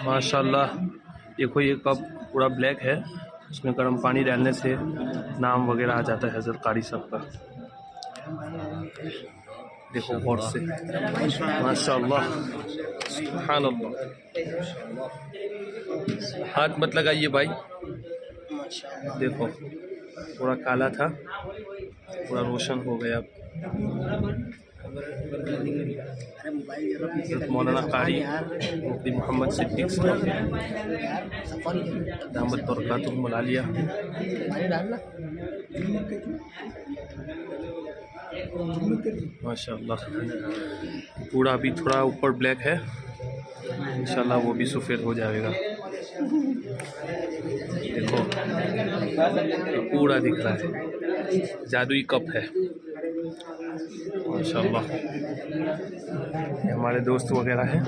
माशाल्लाह। देखो ये कप पूरा ब्लैक है, इसमें गर्म पानी डालने से नाम वगैरह आ जाता है हज़रत कारी साहब का। देखो गौर से, माशाल्लाह, सुभान अल्लाह। हाथ मत लगाइए भाई। देखो पूरा काला था, पूरा रोशन हो गया। मौलाना कारी मुफ्ती मोहम्मद सिद्दीक साहब दामद बरकातुहू मलालिया। माशाल्लाह। पूरा अभी थोड़ा ऊपर ब्लैक है, इंशाल्लाह वो भी सफ़ेद हो जाएगा। देखो पूरा दिख रहा है, जादुई कप है माशाल्लाह। ये हमारे दोस्त वगैरह हैं।